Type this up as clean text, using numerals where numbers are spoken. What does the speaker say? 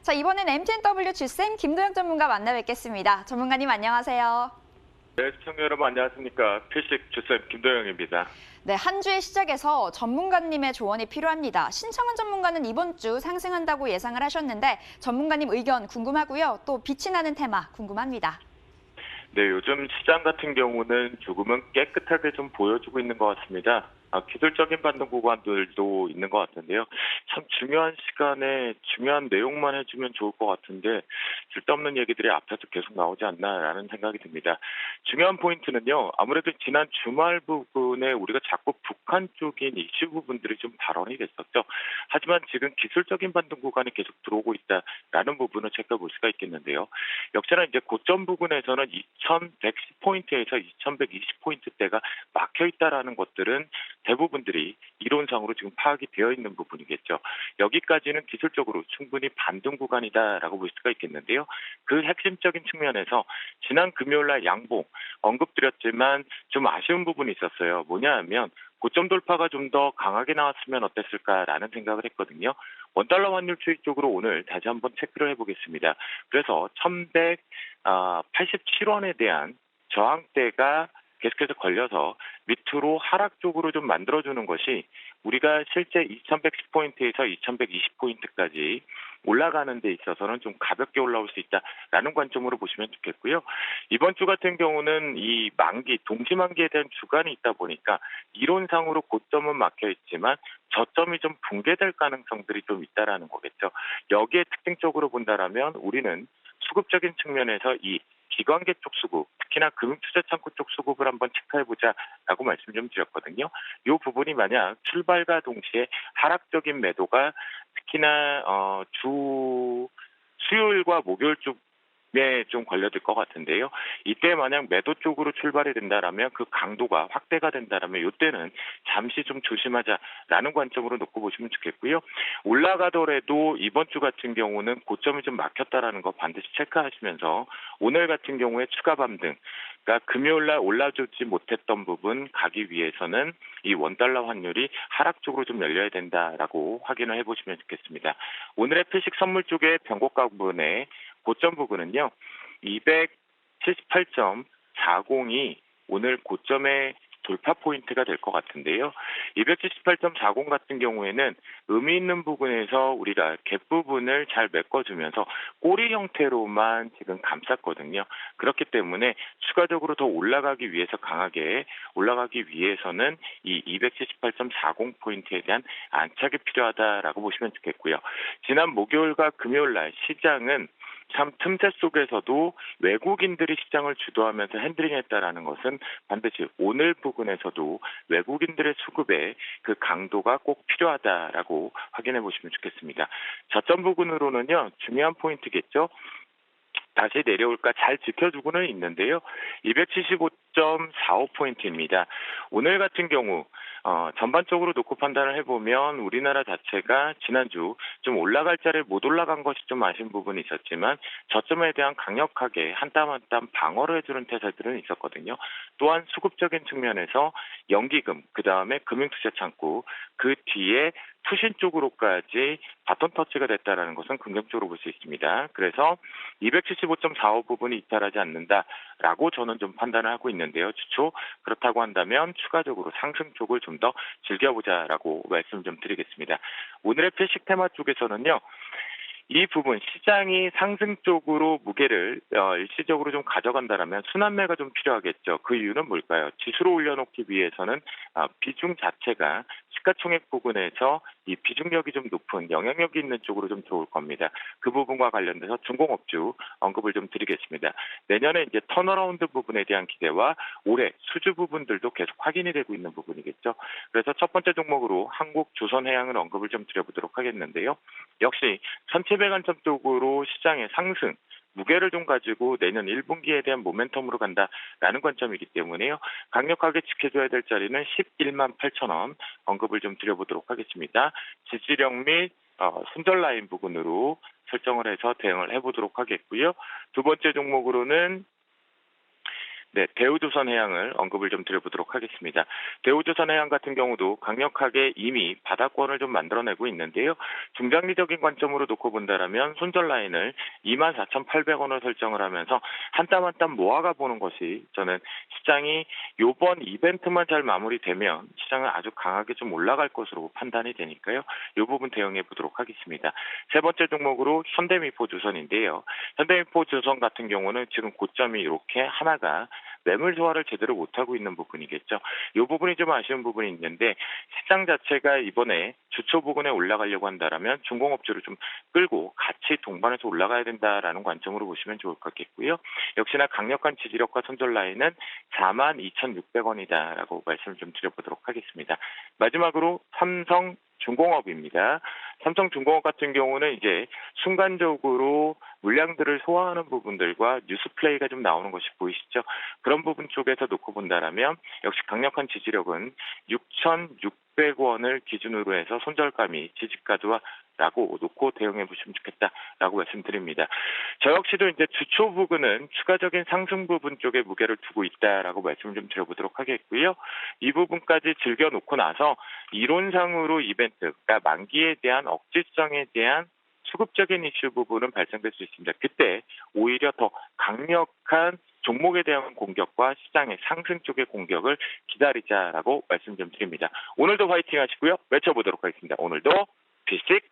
자, 이번엔 MTNW 주쌤 김도영 전문가 만나 뵙겠습니다. 전문가님 안녕하세요. 네, 시청자 여러분 안녕하십니까. 필식 주쌤 김도영입니다. 네, 한 주의 시작에서 전문가님의 조언이 필요합니다. 신청한 전문가는 이번 주 상승한다고 예상을 하셨는데 전문가님 의견 궁금하고요. 또 빛이 나는 테마 궁금합니다. 네, 요즘 시장 같은 경우는 조금은 깨끗하게 좀 보여주고 있는 것 같습니다. 기술적인 반등 구간들도 있는 것 같은데요. 참 중요한 시간에 중요한 내용만 해주면 좋을 것 같은데 쓸데없는 얘기들이 앞에서 계속 나오지 않나라는 생각이 듭니다. 중요한 포인트는요. 아무래도 지난 주말 부분에 우리가 자꾸 북한 쪽인 이슈 부분들이 좀 발언이 됐었죠. 하지만 지금 기술적인 반등 구간이 계속 들어오고 있다라는 부분을 체크해 볼 수가 있겠는데요. 역시나 이제 고점 부분에서는 2110포인트에서 2120포인트대가 막혀 있다라는 것들은 대부분들이 이론상으로 지금 파악이 되어 있는 부분이겠죠. 여기까지는 기술적으로 충분히 반등 구간이다라고 볼 수가 있겠는데요. 그 핵심적인 측면에서 지난 금요일날 양봉 언급드렸지만 좀 아쉬운 부분이 있었어요. 뭐냐 하면 고점 돌파가 좀 더 강하게 나왔으면 어땠을까라는 생각을 했거든요. 원달러 환율 추이 쪽으로 오늘 다시 한번 체크를 해보겠습니다. 그래서 1187원에 대한 저항대가 계속해서 걸려서 밑으로 하락 쪽으로 좀 만들어주는 것이 우리가 실제 2110포인트에서 2120포인트까지 올라가는 데 있어서는 좀 가볍게 올라올 수 있다라는 관점으로 보시면 좋겠고요. 이번 주 같은 경우는 이 만기, 동시만기에 대한 주간이 있다 보니까 이론상으로 고점은 막혀 있지만 저점이 좀 붕괴될 가능성들이 좀 있다라는 거겠죠. 여기에 특징적으로 본다라면 우리는 수급적인 측면에서 이 기관계 쪽 수급, 특히나 금융투자창구 쪽 수급을 한번 체크해보자라고 말씀 좀 드렸거든요. 이 부분이 만약 출발과 동시에 하락적인 매도가 특히나 주 수요일과 목요일 쪽에 좀 걸려들 것 같은데요. 이때 만약 매도 쪽으로 출발이 된다라면 그 강도가 확대가 된다라면 이때는 잠시 좀 조심하자라는 관점으로 놓고 보시면 좋겠고요. 올라가더라도 이번 주 같은 경우는 고점이 좀 막혔다라는 거 반드시 체크하시면서 오늘 같은 경우에 추가 반등, 그러니까 금요일날 올라주지 못했던 부분 가기 위해서는 이 원달러 환율이 하락 쪽으로 좀 열려야 된다라고 확인을 해보시면 좋겠습니다. 오늘의 필식 선물 쪽의 변곡가 부분의 고점 부분은요. 278.40이 오늘 고점의 돌파 포인트가 될 것 같은데요. 278.40 같은 경우에는 의미 있는 부분에서 우리가 갭 부분을 잘 메꿔주면서 꼬리 형태로만 지금 감쌌거든요. 그렇기 때문에 추가적으로 더 올라가기 위해서 강하게 올라가기 위해서는 이 278.40 포인트에 대한 안착이 필요하다라고 보시면 좋겠고요. 지난 목요일과 금요일날 시장은 참 틈새 속에서도 외국인들이 시장을 주도하면서 핸들링했다라는 것은 반드시 오늘 부분에서도 외국인들의 수급에 그 강도가 꼭 필요하다라고 확인해 보시면 좋겠습니다. 저점 부분으로는요, 중요한 포인트겠죠. 다시 내려올까 잘 지켜주고는 있는데요. 275.45포인트입니다. 오늘 같은 경우 전반적으로 놓고 판단을 해보면 우리나라 자체가 지난주 좀 올라갈 자리에 못 올라간 것이 좀 아쉬운 부분이 있었지만 저점에 대한 강력하게 한 땀 한 땀 방어를 해주는 태세들은 있었거든요. 또한 수급적인 측면에서 연기금, 그 다음에 금융투자창구, 그 뒤에 투신 쪽으로까지 바톤 터치가 됐다는 것은 긍정적으로 볼 수 있습니다. 그래서 275.45 부분이 이탈하지 않는다라고 저는 좀 판단을 하고 있는데요. 주초 그렇다고 한다면 추가적으로 상승 쪽을 좀 더 즐겨보자라고 말씀 좀 드리겠습니다. 오늘의 필식 테마 쪽에서는요. 이 부분 시장이 상승 쪽으로 무게를 일시적으로 좀 가져간다라면 순환매가 좀 필요하겠죠. 그 이유는 뭘까요? 지수로 올려놓기 위해서는 비중 자체가 시가총액 부분에서 이 비중력이 좀 높은 영향력이 있는 쪽으로 좀 들어올 겁니다. 그 부분과 관련돼서 중공업주 언급을 좀 드리겠습니다. 내년에 이제 턴어라운드 부분에 대한 기대와 올해 수주 부분들도 계속 확인이 되고 있는 부분이겠죠. 그래서 첫 번째 종목으로 한국조선해양을 언급을 좀 드려보도록 하겠는데요. 역시 1700안점 쪽으로 시장의 상승, 무게를 좀 가지고 내년 1분기에 대한 모멘텀으로 간다라는 관점이기 때문에요. 강력하게 지켜줘야 될 자리는 11만 8천 원 언급을 좀 드려보도록 하겠습니다. 지지력 및 손절 라인 부분으로 설정을 해서 대응을 해보도록 하겠고요. 두 번째 종목으로는 네, 대우조선해양을 언급을 좀 드려보도록 하겠습니다. 대우조선해양 같은 경우도 강력하게 이미 바닥권을 좀 만들어내고 있는데요. 중장기적인 관점으로 놓고 본다라면 손절 라인을 24,800원을 설정을 하면서 한 땀 한 땀 모아가 보는 것이 저는 시장이 요번 이벤트만 잘 마무리되면 시장은 아주 강하게 좀 올라갈 것으로 판단이 되니까요. 이 부분 대응해 보도록 하겠습니다. 세 번째 종목으로 현대미포조선인데요. 현대미포조선 같은 경우는 지금 고점이 이렇게 하나가 매물 소화를 제대로 못하고 있는 부분이겠죠. 이 부분이 좀 아쉬운 부분이 있는데 시장 자체가 이번에 주초 부근에 올라가려고 한다라면 중공업주를 좀 끌고 같이 동반해서 올라가야 된다라는 관점으로 보시면 좋을 것 같겠고요. 역시나 강력한 지지력과 손절 라인은 42,600원이다라고 말씀을 좀 드려보도록 하겠습니다. 마지막으로 삼성중공업입니다. 삼성중공업 같은 경우는 이제 순간적으로 물량들을 소화하는 부분들과 뉴스 플레이가 좀 나오는 것이 보이시죠? 그런 부분 쪽에서 놓고 본다라면 역시 강력한 지지력은 6,600원을 기준으로 해서 손절감이 지지가도와 라고 놓고 대응해 보시면 좋겠다라고 말씀드립니다. 저 역시도 이제 주초 부근은 추가적인 상승 부분 쪽에 무게를 두고 있다라고 말씀을 좀 드려보도록 하겠고요. 이 부분까지 즐겨놓고 나서 이론상으로 이벤트, 그러니까 만기에 대한 억지성에 대한 수급적인 이슈 부분은 발생될 수 있습니다. 그때 오히려 더 강력한 종목에 대한 공격과 시장의 상승 쪽의 공격을 기다리자라고 말씀 좀 드립니다. 오늘도 화이팅 하시고요. 외쳐보도록 하겠습니다. 오늘도 비스틱